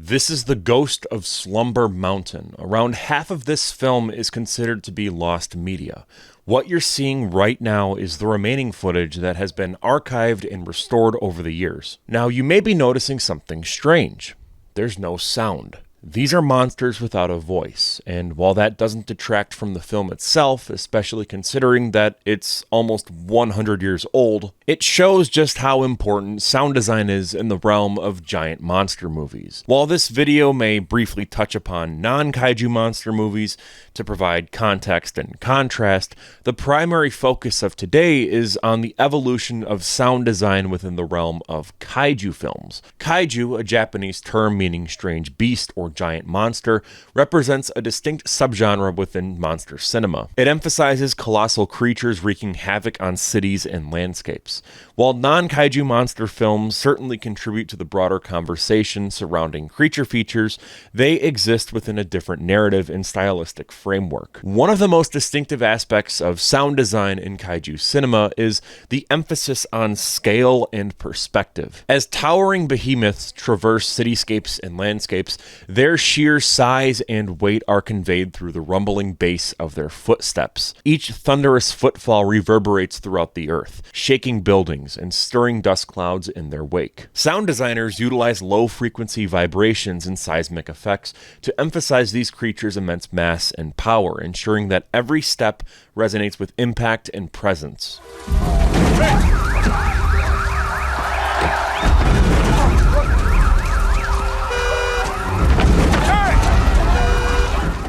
This is the ghost of Slumber Mountain. Around half of this film is considered to be lost media. What you're seeing right now is the remaining footage that has been archived and restored over the years. Now, you may be noticing something strange. There's no sound. These are monsters without a voice, and while that doesn't detract from the film itself, especially considering that it's almost 100 years old, it shows just how important sound design is in the realm of giant monster movies. While this video may briefly touch upon non-kaiju monster movies to provide context and contrast, the primary focus of today is on the evolution of sound design within the realm of kaiju films. Kaiju, a Japanese term meaning strange beast or giant monster, represents a distinct subgenre within monster cinema. It emphasizes colossal creatures wreaking havoc on cities and landscapes. While non-kaiju monster films certainly contribute to the broader conversation surrounding creature features, they exist within a different narrative and stylistic framework. One of the most distinctive aspects of sound design in kaiju cinema is the emphasis on scale and perspective. As towering behemoths traverse cityscapes and landscapes, their sheer size and weight are conveyed through the rumbling bass of their footsteps. Each thunderous footfall reverberates throughout the earth, shaking buildings and stirring dust clouds in their wake. Sound designers utilize low-frequency vibrations and seismic effects to emphasize these creatures' immense mass and power, ensuring that every step resonates with impact and presence.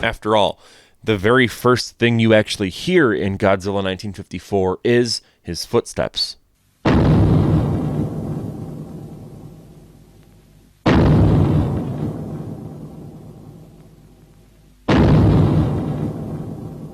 After all, the very first thing you actually hear in Godzilla 1954 is his footsteps.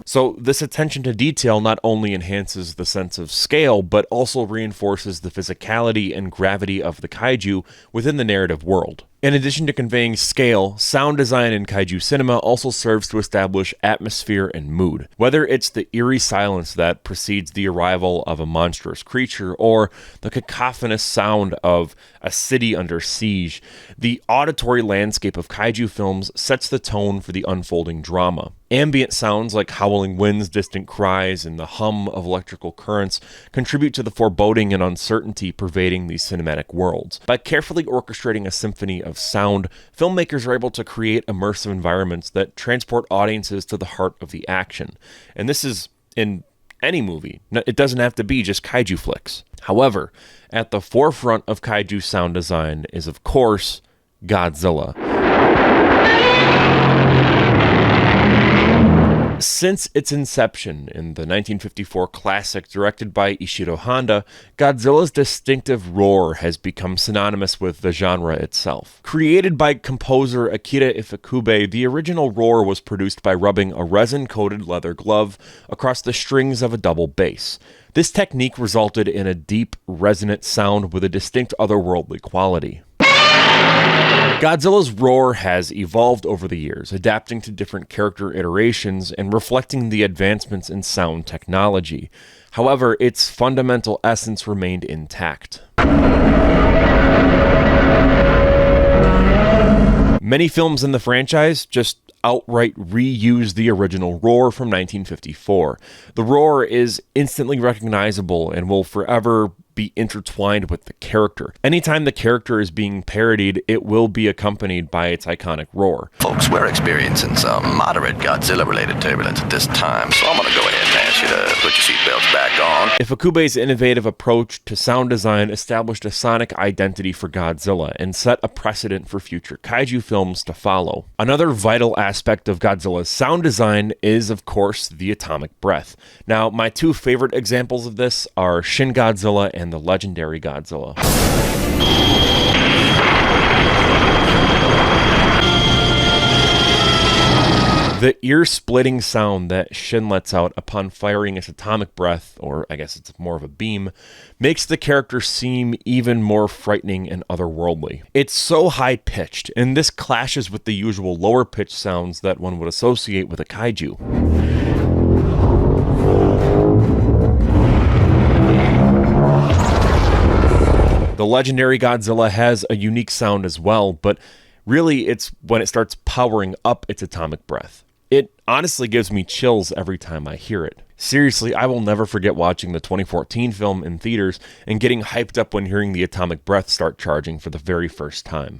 So this attention to detail not only enhances the sense of scale, but also reinforces the physicality and gravity of the kaiju within the narrative world. In addition to conveying scale, sound design in kaiju cinema also serves to establish atmosphere and mood. Whether it's the eerie silence that precedes the arrival of a monstrous creature, or the cacophonous sound of a city under siege, the auditory landscape of kaiju films sets the tone for the unfolding drama. Ambient sounds like howling winds, distant cries, and the hum of electrical currents contribute to the foreboding and uncertainty pervading these cinematic worlds. By carefully orchestrating a symphony of sound, filmmakers are able to create immersive environments that transport audiences to the heart of the action. And this is in any movie. It doesn't have to be just kaiju flicks. However, at the forefront of kaiju sound design is, of course, Godzilla. Since its inception in the 1954 classic directed by Ishiro Honda, Godzilla's distinctive roar has become synonymous with the genre itself. Created by composer Akira Ifukube, the original roar was produced by rubbing a resin-coated leather glove across the strings of a double bass. This technique resulted in a deep, resonant sound with a distinct otherworldly quality. Godzilla's roar has evolved over the years, adapting to different character iterations and reflecting the advancements in sound technology. However, its fundamental essence remained intact. Many films in the franchise just outright reuse the original roar from 1954. The roar is instantly recognizable and will forever be intertwined with the character. Anytime the character is being parodied, it will be accompanied by its iconic roar. Folks, we're experiencing some moderate Godzilla-related turbulence at this time, so I'm going to go ahead and ask you to put your seatbelts back on. Ifukube's innovative approach to sound design established a sonic identity for Godzilla and set a precedent for future kaiju films to follow. Another vital aspect of Godzilla's sound design is, of course, the atomic breath. Now, my two favorite examples of this are Shin Godzilla and the legendary Godzilla. The ear-splitting sound that Shin lets out upon firing its atomic breath, or I guess it's more of a beam, makes the character seem even more frightening and otherworldly. It's so high-pitched, and this clashes with the usual lower-pitched sounds that one would associate with a kaiju. The legendary Godzilla has a unique sound as well, but Really, it's when it starts powering up its atomic breath. It honestly gives me chills every time I hear it. Seriously, I will never forget watching the 2014 film in theaters and getting hyped up when hearing the atomic breath start charging for the very first time.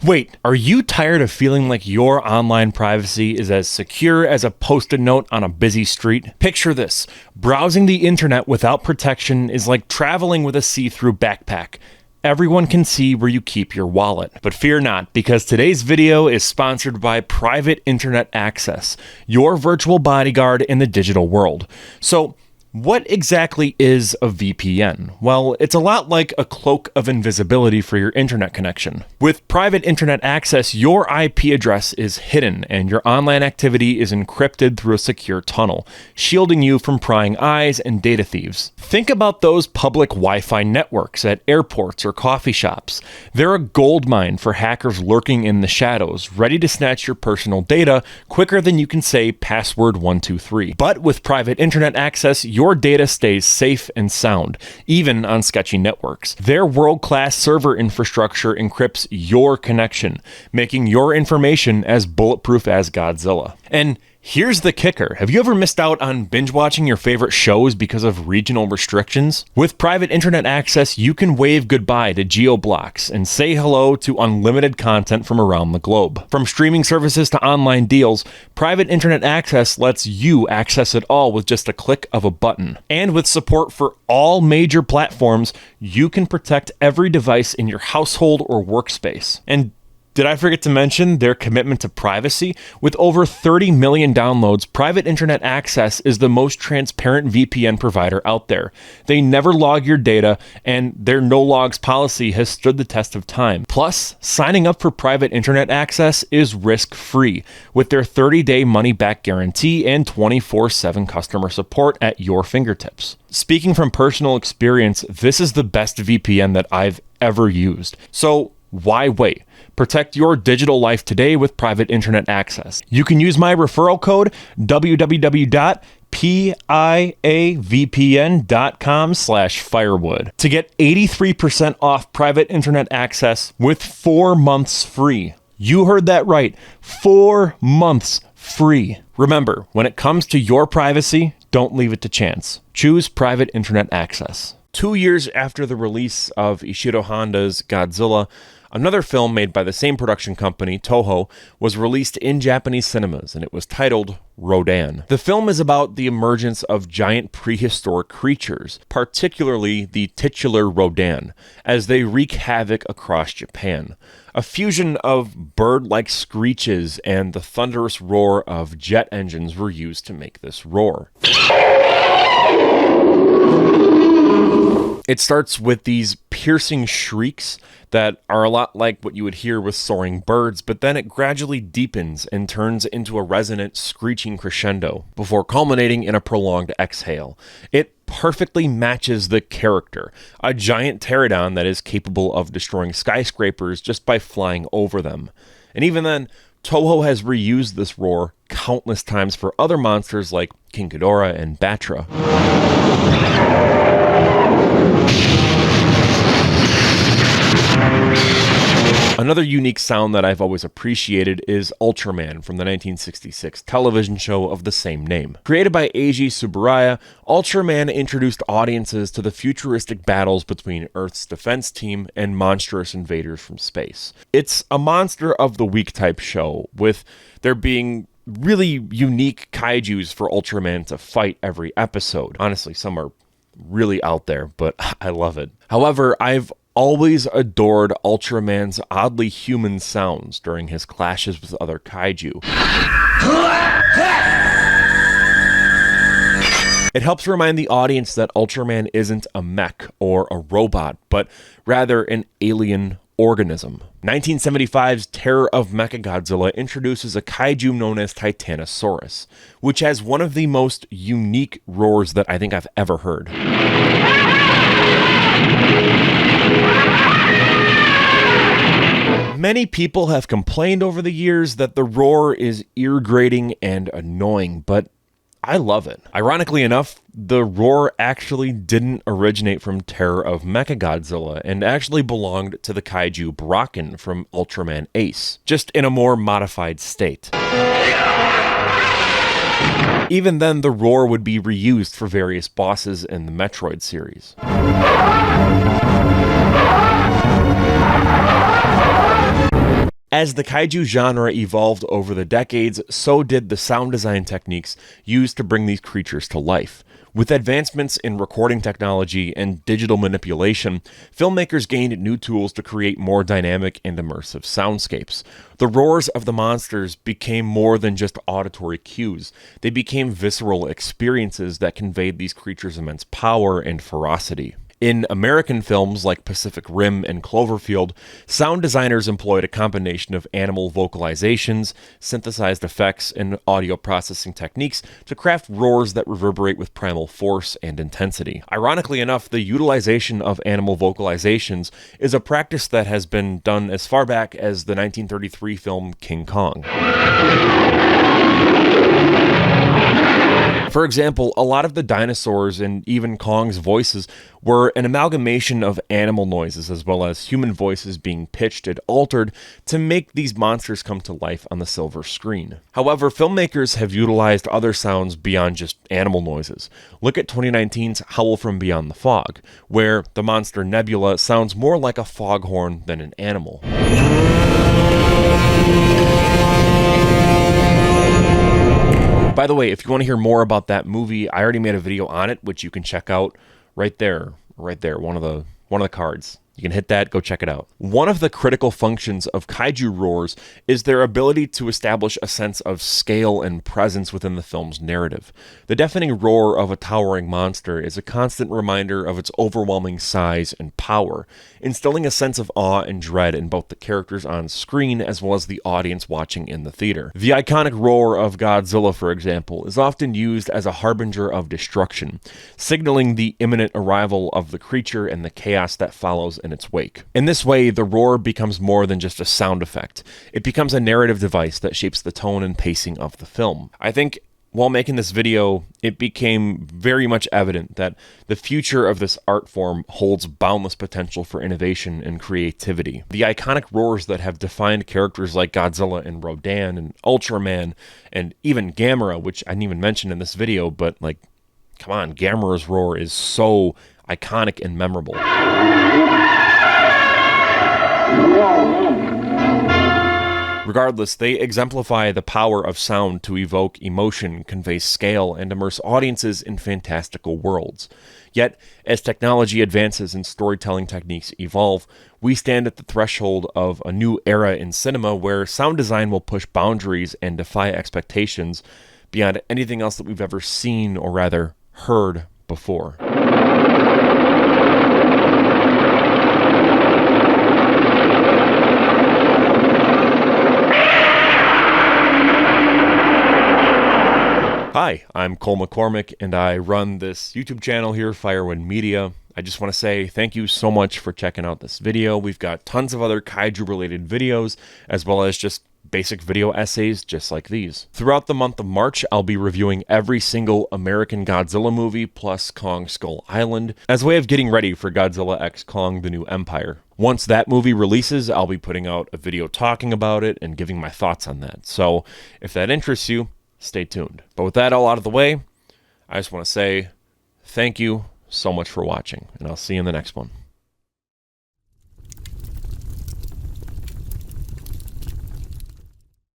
Wait, are you tired of feeling like your online privacy is as secure as a post-it note on a busy street? Picture this. Browsing the internet without protection is like traveling with a see-through backpack. Everyone can see where you keep your wallet. But fear not, because today's video is sponsored by Private Internet Access, your virtual bodyguard in the digital world. So, what exactly is a VPN? Well, it's a lot like a cloak of invisibility for your internet connection. With Private Internet Access, your IP address is hidden and your online activity is encrypted through a secure tunnel, shielding you from prying eyes and data thieves. Think about those public Wi-Fi networks at airports or coffee shops. They're a goldmine for hackers lurking in the shadows, ready to snatch your personal data quicker than you can say password 123. But with Private Internet Access, your data stays safe and sound, even on sketchy networks. Their world-class server infrastructure encrypts your connection, making your information as bulletproof as Godzilla. And here's the kicker. Have you ever missed out on binge-watching your favorite shows because of regional restrictions? With Private Internet Access, you can wave goodbye to geo-blocks and say hello to unlimited content from around the globe. From streaming services to online deals, Private Internet Access lets you access it all with just a click of a button. And with support for all major platforms, you can protect every device in your household or workspace. And did I forget to mention their commitment to privacy? With over 30 million downloads, Private Internet Access is the most transparent VPN provider out there. They never log your data, and their no-logs policy has stood the test of time. Plus, signing up for Private Internet Access is risk-free, with their 30-day money-back guarantee and 24/7 customer support at your fingertips. Speaking from personal experience, this is the best VPN that I've ever used. So, why wait? Protect your digital life today with Private Internet Access. You can use my referral code www.piavpn.com/firewood to get 83% off Private Internet Access with 4 months free. You heard that right. 4 months free. Remember, when it comes to your privacy, don't leave it to chance. Choose Private Internet Access. 2 years after the release of Ishiro Honda's Godzilla, another film made by the same production company, Toho, was released in Japanese cinemas, and it was titled Rodan. The film is about the emergence of giant prehistoric creatures, particularly the titular Rodan, as they wreak havoc across Japan. A fusion of bird-like screeches and the thunderous roar of jet engines were used to make this roar. It starts with these piercing shrieks that are a lot like what you would hear with soaring birds, but then it gradually deepens and turns into a resonant screeching crescendo before culminating in a prolonged exhale. It perfectly matches the character, a giant pterodon that is capable of destroying skyscrapers just by flying over them. And even then, Toho has reused this roar countless times for other monsters like King Ghidorah and Batra. Another unique sound that I've always appreciated is Ultraman from the 1966 television show of the same name. Created by Eiji Tsuburaya, Ultraman introduced audiences to the futuristic battles between Earth's defense team and monstrous invaders from space. It's a monster of the week type show, with there being really unique kaijus for Ultraman to fight every episode. Honestly, some are really out there, but I love it. However, I've always adored Ultraman's oddly human sounds during his clashes with other kaiju. It helps remind the audience that Ultraman isn't a mech or a robot, but rather an alien organism. 1975's Terror of Mechagodzilla introduces a kaiju known as Titanosaurus, which has one of the most unique roars that I think I've ever heard. Many people have complained over the years that the roar is ear-grating and annoying, but I love it. Ironically enough, the roar actually didn't originate from Terror of Mechagodzilla and actually belonged to the kaiju Braken from Ultraman Ace, just in a more modified state. Even then, the roar would be reused for various bosses in the Metroid series. As the kaiju genre evolved over the decades, so did the sound design techniques used to bring these creatures to life. With advancements in recording technology and digital manipulation, filmmakers gained new tools to create more dynamic and immersive soundscapes. The roars of the monsters became more than just auditory cues. They became visceral experiences that conveyed these creatures' immense power and ferocity. In American films like Pacific Rim and Cloverfield, sound designers employed a combination of animal vocalizations, synthesized effects, and audio processing techniques to craft roars that reverberate with primal force and intensity. Ironically enough, the utilization of animal vocalizations is a practice that has been done as far back as the 1933 film King Kong. For example, a lot of the dinosaurs and even Kong's voices were an amalgamation of animal noises as well as human voices being pitched and altered to make these monsters come to life on the silver screen. However, filmmakers have utilized other sounds beyond just animal noises. Look at 2019's Howl from Beyond the Fog, where the monster Nebula sounds more like a foghorn than an animal. By the way, if you want to hear more about that movie, I already made a video on it, which you can check out right there, one of the cards. You can hit that, go check it out. One of the critical functions of kaiju roars is their ability to establish a sense of scale and presence within the film's narrative. The deafening roar of a towering monster is a constant reminder of its overwhelming size and power, instilling a sense of awe and dread in both the characters on screen as well as the audience watching in the theater. The iconic roar of Godzilla, for example, is often used as a harbinger of destruction, signaling the imminent arrival of the creature and the chaos that follows in its wake. In this way, the roar becomes more than just a sound effect. It becomes a narrative device that shapes the tone and pacing of the film. I think while making this video, it became very much evident that the future of this art form holds boundless potential for innovation and creativity. The iconic roars that have defined characters like Godzilla and Rodan and Ultraman and even Gamera, which I didn't even mention in this video, but like, come on, Gamera's roar is so iconic and memorable. Regardless, they exemplify the power of sound to evoke emotion, convey scale, and immerse audiences in fantastical worlds. Yet, as technology advances and storytelling techniques evolve, we stand at the threshold of a new era in cinema where sound design will push boundaries and defy expectations beyond anything else that we've ever seen, or rather, heard before. Hi, I'm Cole McCormick, and I run this YouTube channel here, Firewind Media. I just want to say thank you so much for checking out this video. We've got tons of other kaiju-related videos, as well as just basic video essays just like these. Throughout the month of March, I'll be reviewing every single American Godzilla movie, plus Kong Skull Island, as a way of getting ready for Godzilla x Kong: The New Empire. Once that movie releases, I'll be putting out a video talking about it and giving my thoughts on that. So if that interests you, stay tuned. But with that all out of the way, I just want to say thank you so much for watching, and I'll see you in the next one.